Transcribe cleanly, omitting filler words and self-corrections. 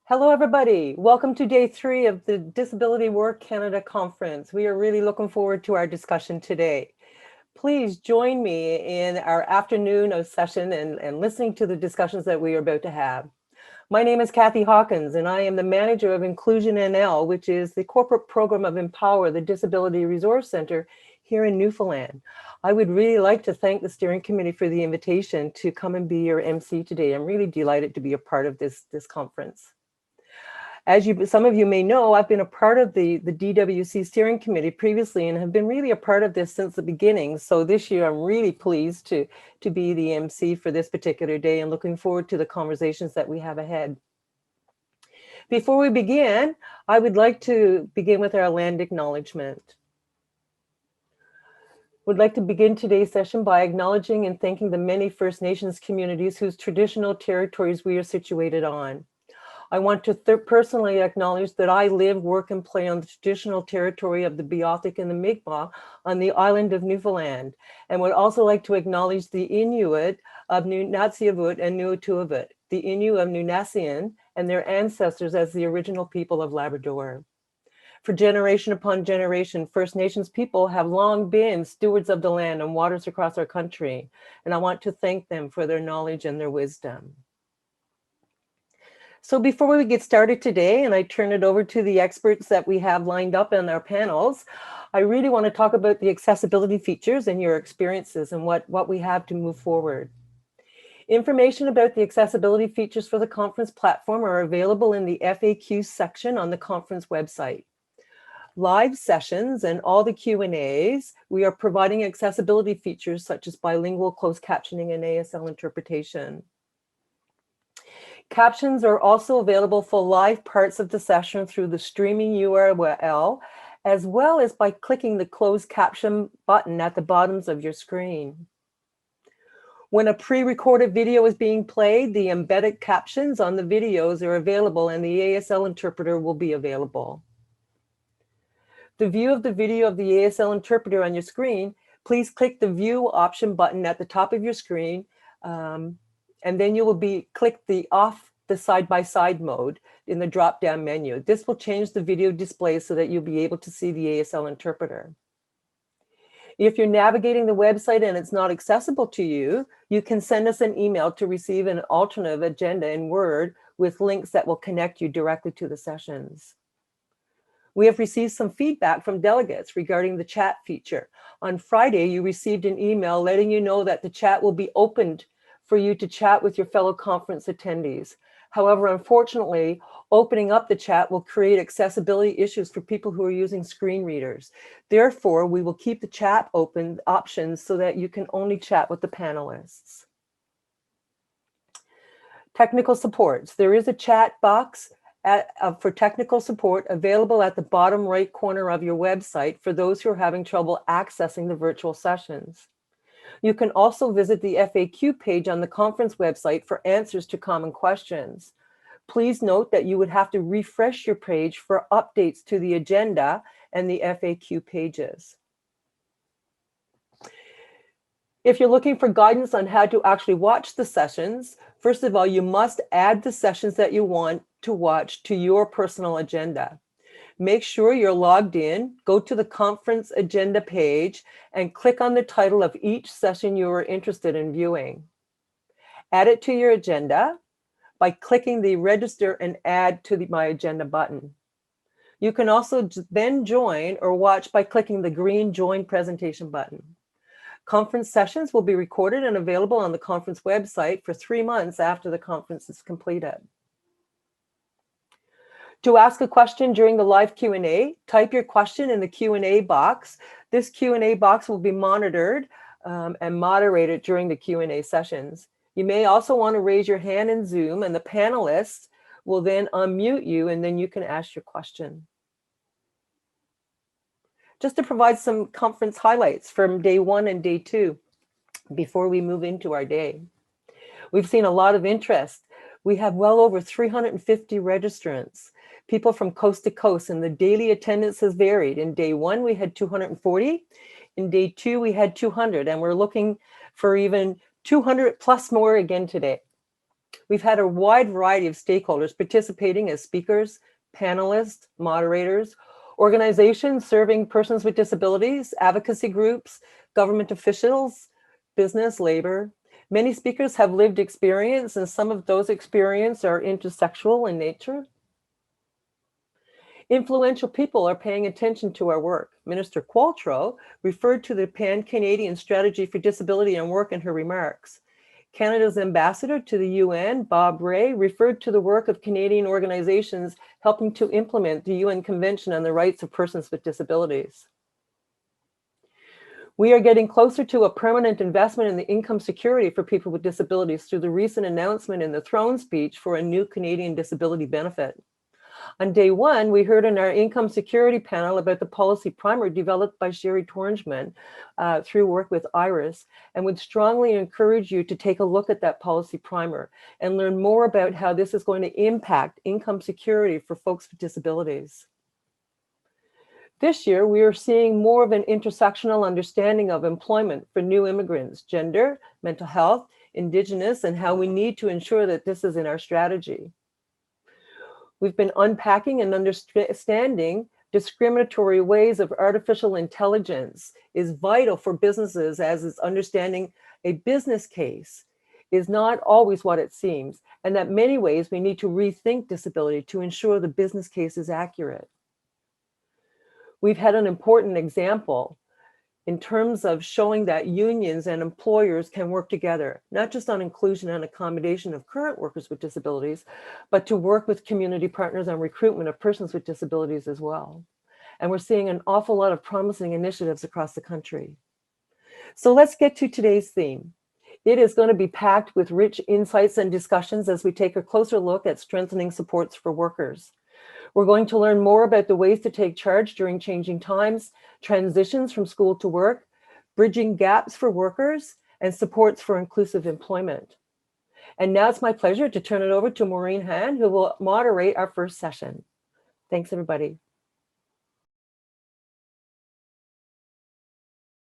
Hello, everybody. Welcome to day 3 of the Disability Work Canada Conference. We are really looking forward to our discussion today. Please join me in our afternoon of session and listening to the discussions that we are about to have. My name is Kathy Hawkins, and I am the manager of InclusionNL, which is the corporate program of Empower, the Disability Resource Center here in Newfoundland. I would really like to thank the steering committee for the invitation to come and be your MC today. I'm really delighted to be a part of this conference. As some of you may know, I've been a part of the DWC steering committee previously and have been really a part of this since the beginning. So this year, I'm really pleased to be the MC for this particular day and looking forward to the conversations that we have ahead. Before we begin, I would like to begin with our land acknowledgement. Would like to begin today's session by acknowledging and thanking the many First Nations communities whose traditional territories we are situated on. I want to personally acknowledge that I live, work, and play on the traditional territory of the Beothuk and the Mi'kmaq on the island of Newfoundland, and would also like to acknowledge the Inuit of Nunatsiavut and Nuutuavut, the Innu of Nunasian, and their ancestors as the original people of Labrador. For generation upon generation, First Nations people have long been stewards of the land and waters across our country, and I want to thank them for their knowledge and their wisdom. So before we get started today, and I turn it over to the experts that we have lined up in our panels, I really want to talk about the accessibility features and your experiences and what we have to move forward. Information about the accessibility features for the conference platform are available in the FAQ section on the conference website. Live sessions and all the Q&As, we are providing accessibility features such as bilingual closed captioning and ASL interpretation. Captions are also available for live parts of the session through the streaming URL, as well as by clicking the closed caption button at the bottoms of your screen. When a pre-recorded video is being played, the embedded captions on the videos are available and the ASL interpreter will be available. The view of the video of the ASL interpreter on your screen, please click the view option button at the top of your screen, and then you will click the off the side-by-side mode in the drop-down menu. This will change the video display so that you'll be able to see the ASL interpreter. If you're navigating the website and it's not accessible to you, you can send us an email to receive an alternative agenda in Word with links that will connect you directly to the sessions. We have received some feedback from delegates regarding the chat feature. On Friday, you received an email letting you know that the chat will be opened for you to chat with your fellow conference attendees. However, unfortunately, opening up the chat will create accessibility issues for people who are using screen readers. Therefore, we will keep the chat open options so that you can only chat with the panelists. Technical supports. There is a chat box for technical support available at the bottom right corner of your website for those who are having trouble accessing the virtual sessions. You can also visit the FAQ page on the conference website for answers to common questions. Please note that you would have to refresh your page for updates to the agenda and the FAQ pages. If you're looking for guidance on how to actually watch the sessions, first of all, you must add the sessions that you want to watch to your personal agenda. Make sure you're logged in, go to the conference agenda page, and click on the title of each session you are interested in viewing. Add it to your agenda by clicking the Register and Add to My Agenda button. You can also then join or watch by clicking the green Join Presentation button. Conference sessions will be recorded and available on the conference website for 3 months after the conference is completed. To ask a question during the live Q&A, type your question in the Q&A box. This Q&A box will be monitored and moderated during the Q&A sessions. You may also want to raise your hand in Zoom, and the panelists will then unmute you, and then you can ask your question. Just to provide some conference highlights from day 1 and day 2 before we move into our day. We've seen a lot of interest. We have well over 350 registrants, people from coast to coast, and the daily attendance has varied. In day 1, we had 240. In day 2, we had 200, and we're looking for even 200 plus more again today. We've had a wide variety of stakeholders participating as speakers, panelists, moderators, organizations serving persons with disabilities, advocacy groups, government officials, business, labor. Many speakers have lived experience, and some of those experiences are intersectional in nature. Influential people are paying attention to our work. Minister Qualtrough referred to the Pan-Canadian Strategy for Disability and Work in her remarks. Canada's ambassador to the UN, Bob Ray, referred to the work of Canadian organizations helping to implement the UN Convention on the Rights of Persons with Disabilities. We are getting closer to a permanent investment in the income security for people with disabilities through the recent announcement in the throne speech for a new Canadian disability benefit. On day one, we heard in our income security panel about the policy primer developed by Sherry Torngeman through work with IRIS, and would strongly encourage you to take a look at that policy primer and learn more about how this is going to impact income security for folks with disabilities. This year, we are seeing more of an intersectional understanding of employment for new immigrants, gender, mental health, Indigenous, and how we need to ensure that this is in our strategy. We've been unpacking and understanding discriminatory ways of artificial intelligence is vital for businesses, as is understanding a business case is not always what it seems, and that many ways we need to rethink disability to ensure the business case is accurate. We've had an important example in terms of showing that unions and employers can work together, not just on inclusion and accommodation of current workers with disabilities, but to work with community partners on recruitment of persons with disabilities as well. And we're seeing an awful lot of promising initiatives across the country. So let's get to today's theme. It is going to be packed with rich insights and discussions as we take a closer look at strengthening supports for workers. We're going to learn more about the ways to take charge during changing times, transitions from school to work, bridging gaps for workers, and supports for inclusive employment. And now it's my pleasure to turn it over to Maureen Han, who will moderate our first session. Thanks, everybody.